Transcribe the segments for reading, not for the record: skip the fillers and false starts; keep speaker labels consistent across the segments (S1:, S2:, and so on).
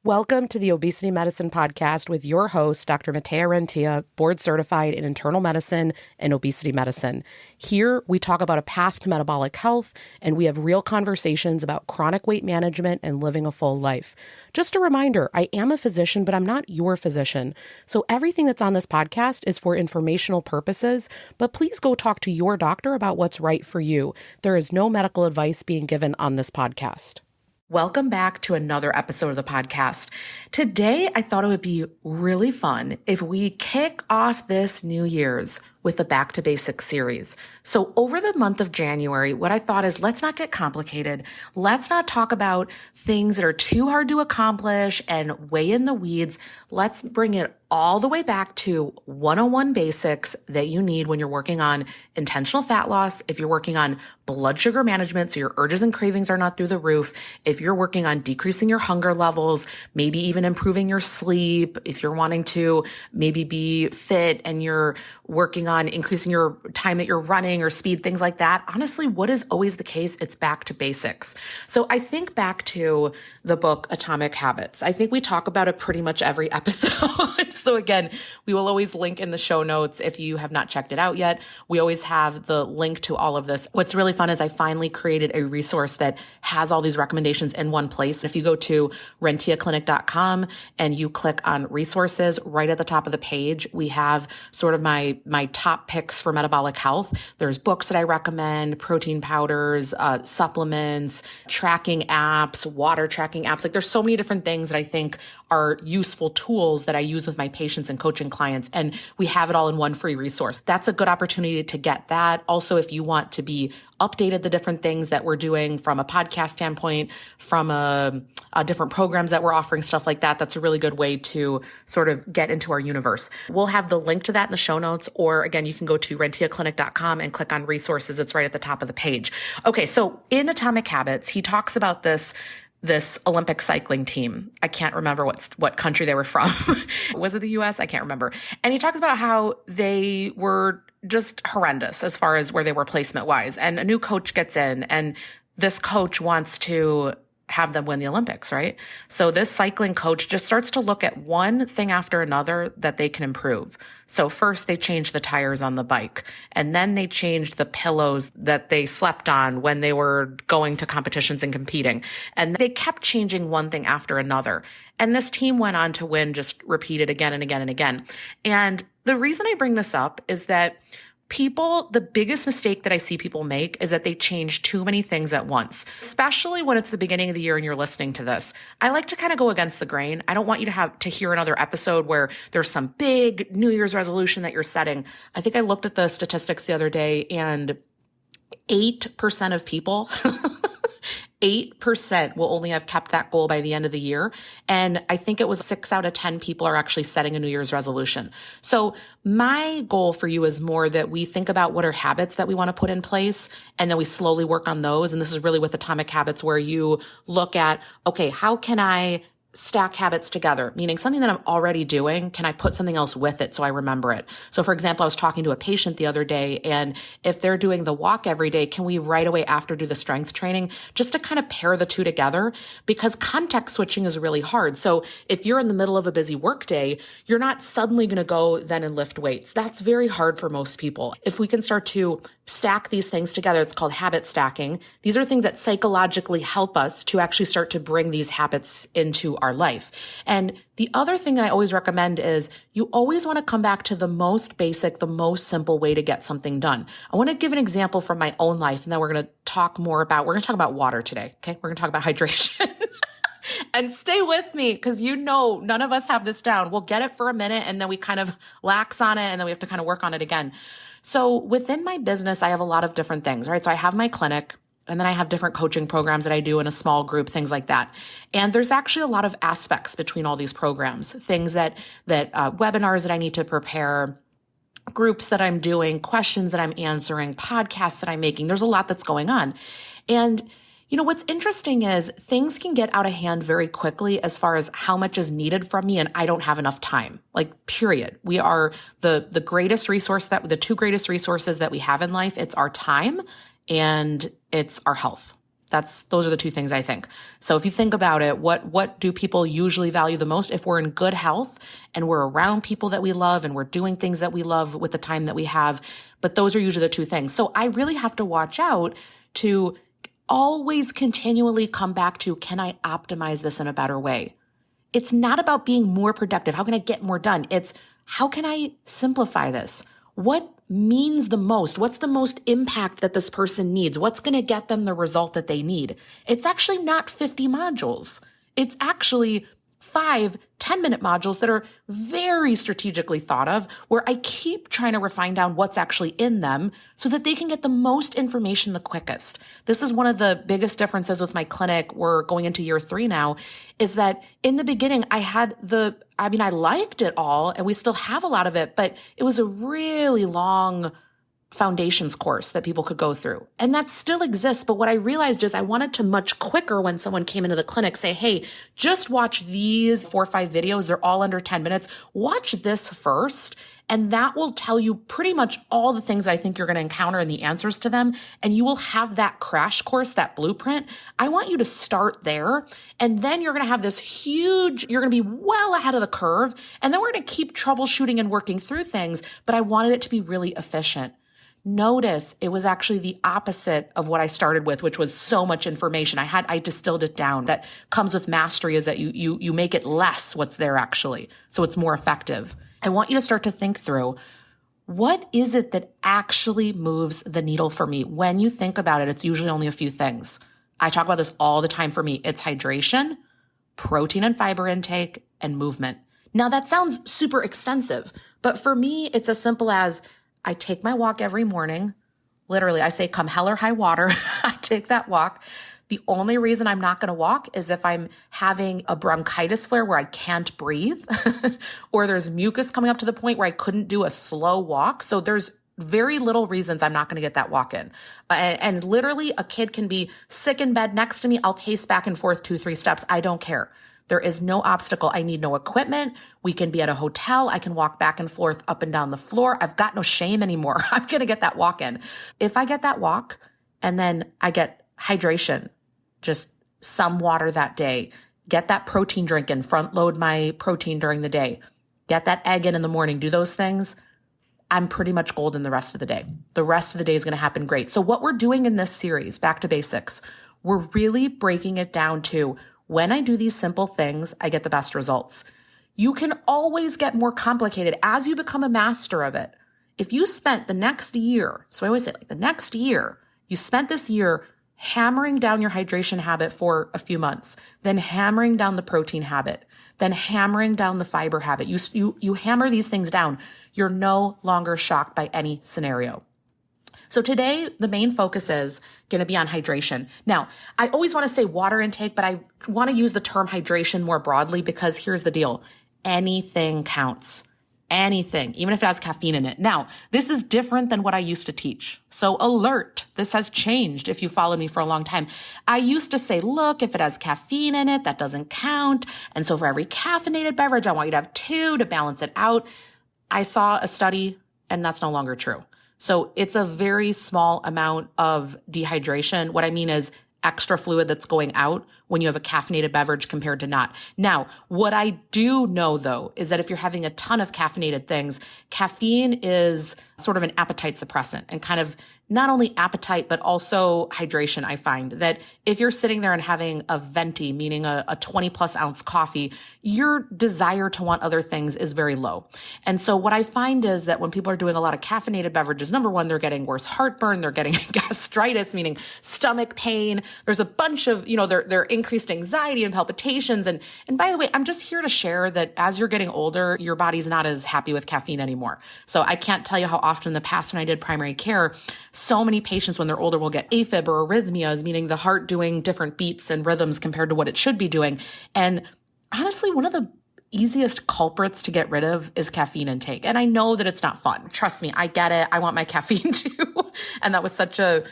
S1: Welcome to the Obesity Medicine Podcast with your host, Dr. Rentea, board certified in internal medicine and obesity medicine. Here, we talk about a path to metabolic health, and we have real conversations about chronic weight management and living a full life. Just a reminder, I am a physician, but I'm not your physician. So everything that's on this podcast is for informational purposes, but please go talk to your doctor about what's right for you. There is no medical advice being given on this podcast. Welcome back to another episode of the podcast. Today, I thought it would be really fun if we kick off this New Year's with the Back to Basics series. So over the month of January, what I thought is let's not get complicated. Let's not talk about things that are too hard to accomplish and way in the weeds. Let's bring it all the way back to 101 basics that you need when you're working on intentional fat loss, if you're working on blood sugar management so your urges and cravings are not through the roof, if you're working on decreasing your hunger levels, maybe even improving your sleep, if you're wanting to maybe be fit and you're working on increasing your time that you're running or speed, things like that. Honestly, what is always the case? It's back to basics. So I think back to the book Atomic Habits. I think we talk about it pretty much every episode. So again, we will always link in the show notes if you have not checked it out yet. We always have the link to all of this. What's really fun is I finally created a resource that has all these recommendations in one place. If you go to renteaclinic.com and you click on resources, right at the top of the page, we have sort of my top picks for metabolic health. There's books that I recommend, protein powders, supplements, tracking apps, water tracking apps. Like there's so many different things that I think are useful tools that I use with my patients and coaching clients. And we have it all in one free resource. That's a good opportunity to get that. Also, if you want to be updated the different things that we're doing from a podcast standpoint, from different programs that we're offering, stuff like that, that's a really good way to sort of get into our universe. We'll have the link to that in the show notes, or again, you can go to renteaclinic.com and click on resources. It's right at the top of the page. Okay, so in Atomic Habits, he talks about this Olympic cycling team. I can't remember what country they were from. Was it the US? I can't remember. And he talks about how they were just horrendous as far as where they were placement wise. And a new coach gets in, and this coach wants to have them win the Olympics, right? So this cycling coach just starts to look at one thing after another that they can improve. So first they changed the tires on the bike, and then they changed the pillows that they slept on when they were going to competitions and competing. And they kept changing one thing after another. And this team went on to win, just repeated again and again and again. And the reason I bring this up is that the biggest mistake that I see people make is that they change too many things at once, especially when it's the beginning of the year and you're listening to this. I like to kind of go against the grain. I don't want you to have to hear another episode where there's some big New Year's resolution that you're setting. I think I looked at the statistics the other day, and 8% of people 8% will only have kept that goal by the end of the year. And I think it was 6 out of 10 people are actually setting a New Year's resolution. So my goal for you is more that we think about what are habits that we want to put in place, and then we slowly work on those. And this is really with Atomic Habits, where you look at, okay, how can I stack habits together? Meaning something that I'm already doing, can I put something else with it so I remember it? So for example, I was talking to a patient the other day, and if they're doing the walk every day, can we right away after do the strength training, just to kind of pair the two together? Because context switching is really hard. So if you're in the middle of a busy work day, you're not suddenly going to go then and lift weights. That's very hard for most people. If we can start to stack these things together, it's called habit stacking. These are things that psychologically help us to actually start to bring these habits into our life. And the other thing that I always recommend is you always want to come back to the most basic, the most simple way to get something done. I want to give an example from my own life, and then we're going to talk about water today. Okay. We're going to talk about hydration. And stay with me, because none of us have this down. We'll get it for a minute, and then we kind of lax on it, and then we have to kind of work on it again. So within my business, I have a lot of different things, right? So I have my clinic, and then I have different coaching programs that I do in a small group, things like that. And there's actually a lot of aspects between all these programs, things that webinars that I need to prepare, groups that I'm doing, questions that I'm answering, podcasts that I'm making. There's a lot that's going on. And what's interesting is things can get out of hand very quickly as far as how much is needed from me, and I don't have enough time. Like, period. We are the two greatest resources that we have in life. It's our time and it's our health. Those are the two things I think. So if you think about it, what do people usually value the most? If we're in good health and we're around people that we love and we're doing things that we love with the time that we have, but those are usually the two things. So I really have to watch out to always continually come back to, can I optimize this in a better way? It's not about being more productive. How can I get more done? It's how can I simplify this? What means the most? What's the most impact that this person needs? What's going to get them the result that they need? It's actually not 50 modules. It's actually 5 10-minute modules that are very strategically thought of, where I keep trying to refine down what's actually in them so that they can get the most information the quickest. This is one of the biggest differences with my clinic. We're going into year 3 now, is that in the beginning, I liked it all and we still have a lot of it, but it was a really long foundations course that people could go through. And that still exists. But what I realized is I wanted to much quicker, when someone came into the clinic, say, hey, just watch these 4 or 5 videos. They're all under 10 minutes. Watch this first. And that will tell you pretty much all the things I think you're going to encounter and the answers to them. And you will have that crash course, that blueprint. I want you to start there. And then you're going to have this you're going to be well ahead of the curve. And then we're going to keep troubleshooting and working through things. But I wanted it to be really efficient. Notice it was actually the opposite of what I started with, which was so much information. I distilled it down. That comes with mastery, is that you make it less what's there actually, so it's more effective. I want you to start to think through, what is it that actually moves the needle for me? When you think about it, it's usually only a few things. I talk about this all the time for me. It's hydration, protein and fiber intake, and movement. Now that sounds super extensive, but for me, it's as simple as I take my walk every morning. Literally, I say, come hell or high water, I take that walk. The only reason I'm not going to walk is if I'm having a bronchitis flare where I can't breathe, or there's mucus coming up to the point where I couldn't do a slow walk. So there's very little reasons I'm not going to get that walk in. And literally, a kid can be sick in bed next to me. I'll pace back and forth 2-3 steps. I don't care. There is no obstacle. I need no equipment. We can be at a hotel. I can walk back and forth up and down the floor. I've got no shame anymore. I'm going to get that walk in. If I get that walk and then I get hydration, just some water that day, get that protein drink in, front load my protein during the day, get that egg in the morning, do those things, I'm pretty much golden the rest of the day. The rest of the day is going to happen great. So what we're doing in this series, Back to Basics, we're really breaking it down to, when I do these simple things, I get the best results. You can always get more complicated as you become a master of it. If you spent the next year, so I always say like the next year, you spent this year hammering down your hydration habit for a few months, then hammering down the protein habit, then hammering down the fiber habit. You hammer these things down. You're no longer shocked by any scenario. So today, the main focus is going to be on hydration. Now, I always want to say water intake, but I want to use the term hydration more broadly, because here's the deal. Anything counts. Anything, even if it has caffeine in it. Now, this is different than what I used to teach. So alert, this has changed if you followed me for a long time. I used to say, look, if it has caffeine in it, that doesn't count. And so for every caffeinated beverage, I want you to have 2 to balance it out. I saw a study, and that's no longer true. So it's a very small amount of dehydration. What I mean is extra fluid that's going out when you have a caffeinated beverage compared to not. Now, what I do know though, is that if you're having a ton of caffeinated things, caffeine is sort of an appetite suppressant, and kind of not only appetite, but also hydration. I find that if you're sitting there and having a venti, meaning a 20 plus ounce coffee, your desire to want other things is very low. And so what I find is that when people are doing a lot of caffeinated beverages, number one, they're getting worse heartburn, they're getting gastritis, meaning stomach pain. There's a bunch of, they're increased anxiety and palpitations. And by the way, I'm just here to share that as you're getting older, your body's not as happy with caffeine anymore. So I can't tell you how often in the past when I did primary care, so many patients when they're older will get AFib or arrhythmias, meaning the heart doing different beats and rhythms compared to what it should be doing. And honestly, one of the easiest culprits to get rid of is caffeine intake. And I know that it's not fun. Trust me, I get it. I want my caffeine too. And that was such a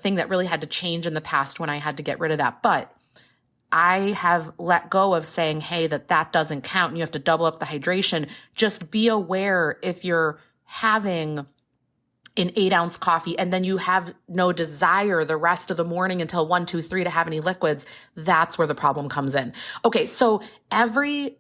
S1: thing that really had to change in the past when I had to get rid of that. But I have let go of saying, hey, that doesn't count and you have to double up the hydration. Just be aware if you're having an 8-ounce coffee, and then you have no desire the rest of the morning until 1, 2, 3 to have any liquids, that's where the problem comes in. Okay, so every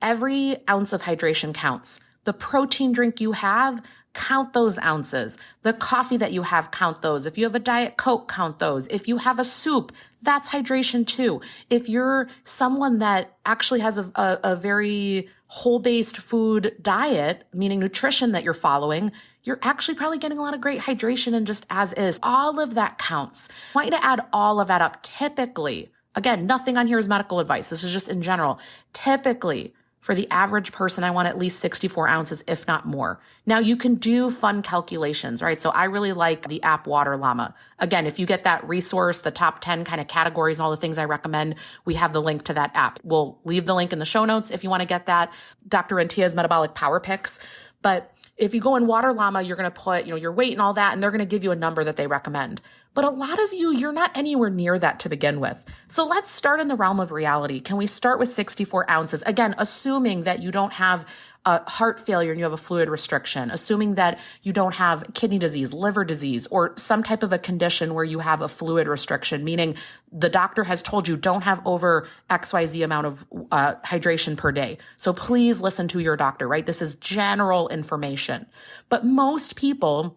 S1: ounce of hydration counts. The protein drink you have, count those ounces. The coffee that you have, count those. If you have a Diet Coke, count those. If you have a soup, that's hydration too. If you're someone that actually has a very whole-based food diet, meaning nutrition that you're following, you're actually probably getting a lot of great hydration and just as is. All of that counts. I want you to add all of that up. Typically, again, nothing on here is medical advice. This is just in general. Typically, for the average person, I want at least 64 ounces, if not more. Now, you can do fun calculations, right? So I really like the app Water Llama. Again, if you get that resource, the top 10 kind of categories and all the things I recommend, we have the link to that app. We'll leave the link in the show notes if you want to get that. Dr. Rentea's Metabolic Power Picks. But if you go in Water Llama, you're going to put, your weight and all that, and they're going to give you a number that they recommend. But a lot of you're not anywhere near that to begin with. So let's start in the realm of reality. Can we start with 64 ounces? Again, assuming that you don't have a heart failure and you have a fluid restriction, assuming that you don't have kidney disease, liver disease, or some type of a condition where you have a fluid restriction, meaning the doctor has told you don't have over XYZ amount of hydration per day. So please listen to your doctor, right? This is general information. But most people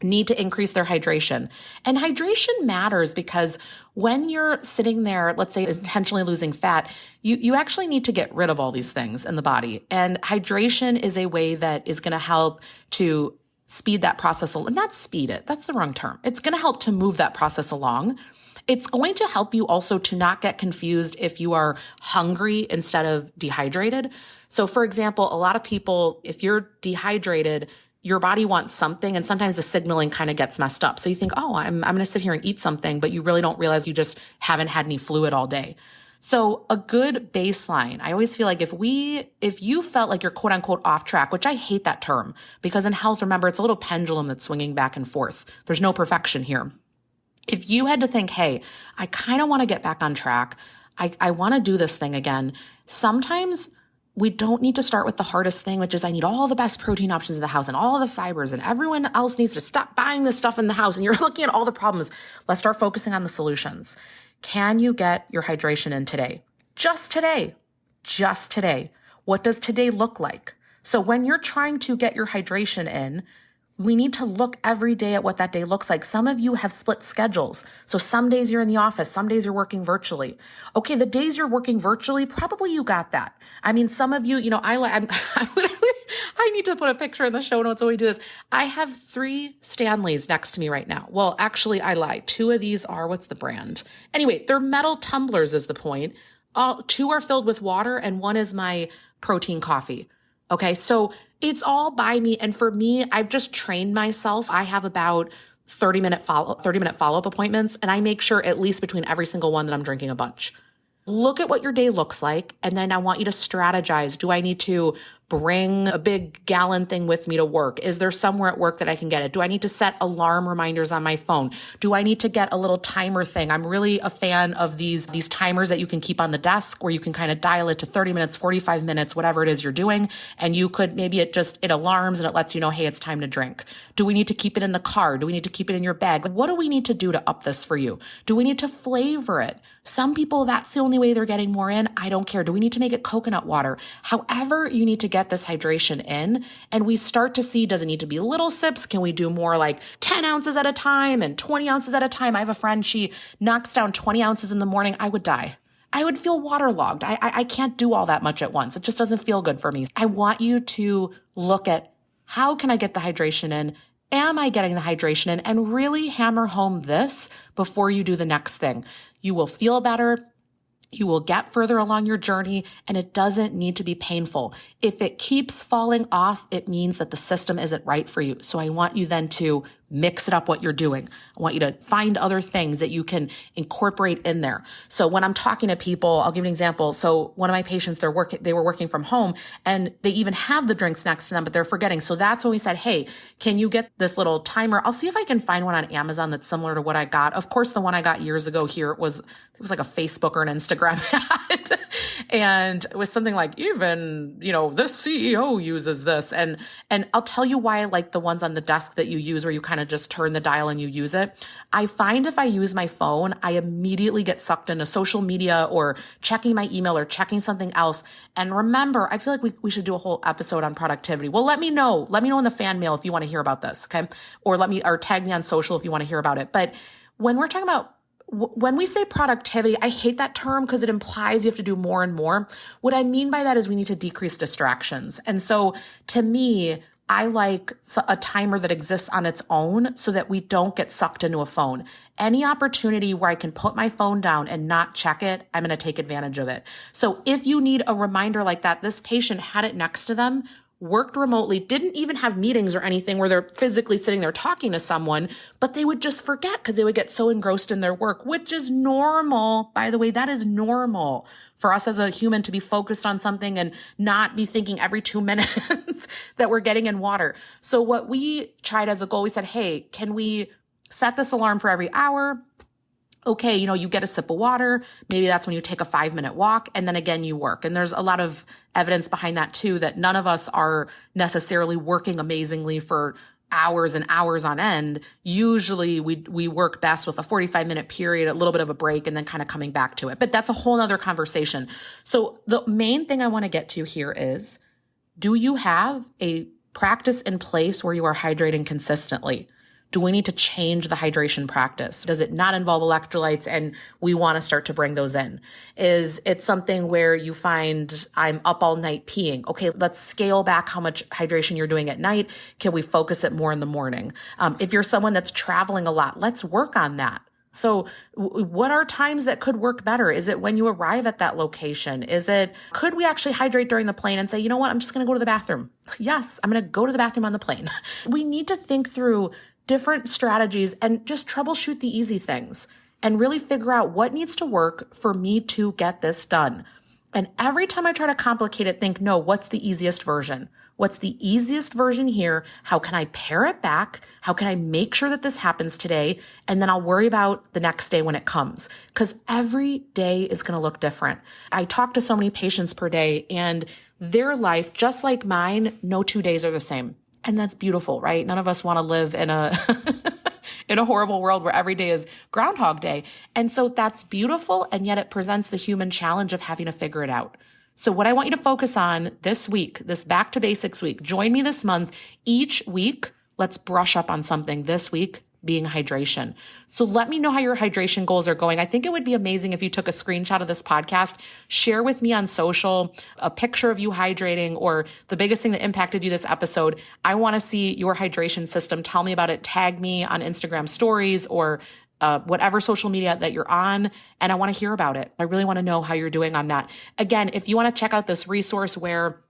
S1: need to increase their hydration. And hydration matters because when you're sitting there, let's say intentionally losing fat, you actually need to get rid of all these things in the body. And hydration is a way that is going to help to speed that process. And not speed it. That's the wrong term. It's going to help to move that process along. It's going to help you also to not get confused if you are hungry instead of dehydrated. So for example, a lot of people, if you're dehydrated, your body wants something, and sometimes the signaling kind of gets messed up. So you think, oh, I'm going to sit here and eat something, but you really don't realize you just haven't had any fluid all day. So a good baseline, I always feel like if you felt like you're quote unquote off track, which I hate that term because in health, remember, it's a little pendulum that's swinging back and forth. There's no perfection here. If you had to think, hey, I kind of want to get back on track. I want to do this thing again. Sometimes we don't need to start with the hardest thing, which is I need all the best protein options in the house and all the fibers, and everyone else needs to stop buying this stuff in the house. And you're looking at all the problems. Let's start focusing on the solutions. Can you get your hydration in today? Just today. Just today. What does today look like? So when you're trying to get your hydration in, we need to look every day at what that day looks like. Some of you have split schedules. So some days you're in the office, some days you're working virtually. Okay, the days you're working virtually, probably you got that. I mean, some of you, I need to put a picture in the show notes when we do this. I have 3 Stanleys next to me right now. Well, actually, I lied. 2 of these are, what's the brand? Anyway, they're metal tumblers is the point. 2 are filled with water and 1 is my protein coffee. Okay, so it's all by me. And for me, I've just trained myself. I have about 30-minute follow-up appointments, and I make sure at least between every single one that I'm drinking a bunch. Look at what your day looks like, and then I want you to strategize. Do I need to bring a big gallon thing with me to work? Is there somewhere at work that I can get it? Do I need to set alarm reminders on my phone? Do I need to get a little timer thing? I'm really a fan of these timers that you can keep on the desk where you can kind of dial it to 30 minutes, 45 minutes, whatever it is you're doing. And you could, maybe it alarms and it lets you know, hey, it's time to drink. Do we need to keep it in the car? Do we need to keep it in your bag? Like, what do we need to do to up this for you? Do we need to flavor it? Some people, that's the only way they're getting more in. I don't care. Do we need to make it coconut water? However you need to get this hydration in, and we start to see, does it need to be little sips? Can we do more like 10 ounces at a time and 20 ounces at a time? I have a friend, she knocks down 20 ounces in the morning. I would die. I would feel waterlogged. I can't do all that much at once. It just doesn't feel good for me. I want you to look at, how can I get the hydration in? Am I getting the hydration in? And really hammer home this before you do the next thing. You will feel better. You will get further along your journey, and it doesn't need to be painful. If it keeps falling off, it means that the system isn't right for you. So I want you then to mix it up what you're doing. I want you to find other things that you can incorporate in there. So when I'm talking to people, I'll give you an example. So one of my patients, they were working from home and they even have the drinks next to them, but they're forgetting. So that's when we said, hey, can you get this little timer? I'll see if I can find one on Amazon that's similar to what I got. Of course, the one I got years ago here it was like a Facebook or an Instagram ad. And it was something like, even, this CEO uses this. And I'll tell you why I like the ones on the desk that you use where you kind of just turn the dial and you use it. I find if I use my phone, I immediately get sucked into social media or checking my email or checking something else. And remember, I feel like we should do a whole episode on productivity. Well, let me know in the fan mail if you want to hear about this. Okay. Or tag me on social if you want to hear about it. But when we're talking about when we say productivity, I hate that term because it implies you have to do more and more. What I mean by that is we need to decrease distractions. And so to me, I like a timer that exists on its own so that we don't get sucked into a phone. Any opportunity where I can put my phone down and not check it, I'm going to take advantage of it. So if you need a reminder like that, this patient had it next to them, worked remotely, didn't even have meetings or anything where they're physically sitting there talking to someone, but they would just forget because they would get so engrossed in their work, which is normal. By the way, that is normal for us as a human to be focused on something and not be thinking every 2 minutes that we're getting in water. So what we tried as a goal, we said, hey, can we set this alarm for every hour? Okay, you get a sip of water. Maybe that's when you take a 5-minute walk and then again, you work. And there's a lot of evidence behind that too, that none of us are necessarily working amazingly for hours and hours on end. Usually we work best with a 45-minute period, a little bit of a break, and then kind of coming back to it. But that's a whole nother conversation. So the main thing I want to get to here is, do you have a practice in place where you are hydrating consistently? Do we need to change the hydration practice? Does it not involve electrolytes and we want to start to bring those in? Is it something where you find I'm up all night peeing? Okay, let's scale back how much hydration you're doing at night. Can we focus it more in the morning? If you're someone that's traveling a lot, let's work on that. So what are times that could work better? Is it when you arrive at that location? Could we actually hydrate during the plane and say, you know what, I'm just going to go to the bathroom? Yes, I'm going to go to the bathroom on the plane. We need to think through different strategies and just troubleshoot the easy things and really figure out what needs to work for me to get this done. And every time I try to complicate it, think, no, what's the easiest version? What's the easiest version here? How can I pare it back? How can I make sure that this happens today? And then I'll worry about the next day when it comes, because every day is going to look different. I talk to so many patients per day and their life, just like mine, no 2 days are the same. And that's beautiful, right? None of us want to live in a in a horrible world where every day is Groundhog Day. And so that's beautiful. And yet it presents the human challenge of having to figure it out. So what I want you to focus on this week, this back to basics week, join me this month. Each week, let's brush up on something this week, being hydration. So let me know how your hydration goals are going. I think it would be amazing if you took a screenshot of this podcast, share with me on social, a picture of you hydrating, or the biggest thing that impacted you this episode. I want to see your hydration system. Tell me about it. Tag me on Instagram stories or whatever social media that you're on. And I want to hear about it. I really want to know how you're doing on that. Again, if you want to check out this resource where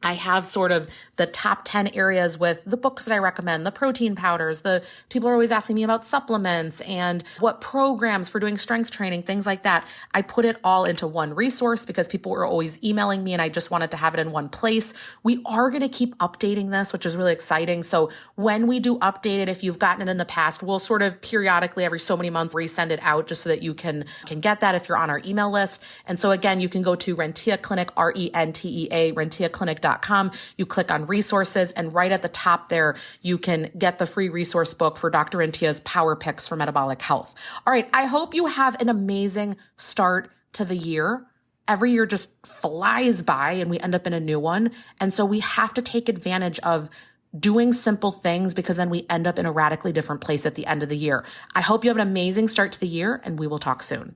S1: I have sort of the top 10 areas with the books that I recommend, the protein powders, the people are always asking me about supplements and what programs for doing strength training, things like that. I put it all into one resource because people were always emailing me and I just wanted to have it in one place. We are going to keep updating this, which is really exciting. So when we do update it, if you've gotten it in the past, we'll sort of periodically every so many months resend it out just so that you can get that if you're on our email list. And so again, you can go to Rentea Clinic, RENTEA, renteaclinic.com. You click on resources and right at the top there, you can get the free resource book for Dr. Rentea's Power Picks for Metabolic Health. All right. I hope you have an amazing start to the year. Every year just flies by and we end up in a new one. And so we have to take advantage of doing simple things because then we end up in a radically different place at the end of the year. I hope you have an amazing start to the year and we will talk soon.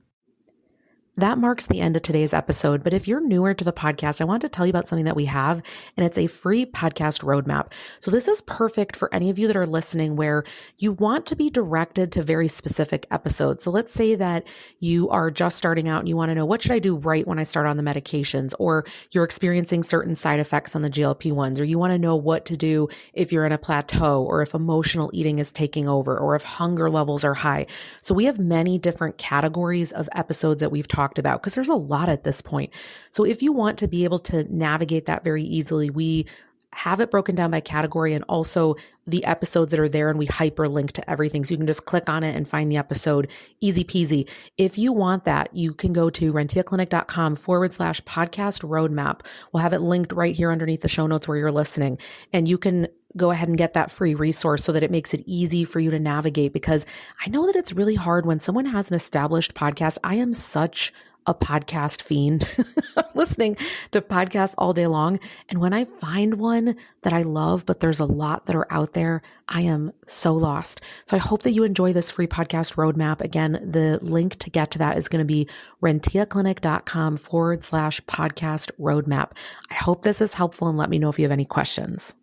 S1: That marks the end of today's episode. But if you're newer to the podcast, I want to tell you about something that we have, and it's a free podcast roadmap. So this is perfect for any of you that are listening where you want to be directed to very specific episodes. So let's say that you are just starting out and you want to know, what should I do right when I start on the medications? Or you're experiencing certain side effects on the GLP-1s, or you want to know what to do if you're in a plateau, or if emotional eating is taking over, or if hunger levels are high. So we have many different categories of episodes that we've talked about, because there's a lot at this point. So if you want to be able to navigate that very easily, we have it broken down by category, and also the episodes that are there, and we hyperlink to everything. So you can just click on it and find the episode, easy peasy. If you want that, you can go to renteaclinic.com/podcast roadmap. We'll have it linked right here underneath the show notes where you're listening. And you can go ahead and get that free resource so that it makes it easy for you to navigate, because I know that it's really hard when someone has an established podcast. I am such a podcast fiend. I'm listening to podcasts all day long. And when I find one that I love, but there's a lot that are out there, I am so lost. So I hope that you enjoy this free podcast roadmap. Again, the link to get to that is going to be renteaclinic.com/podcast roadmap. I hope this is helpful, and let me know if you have any questions.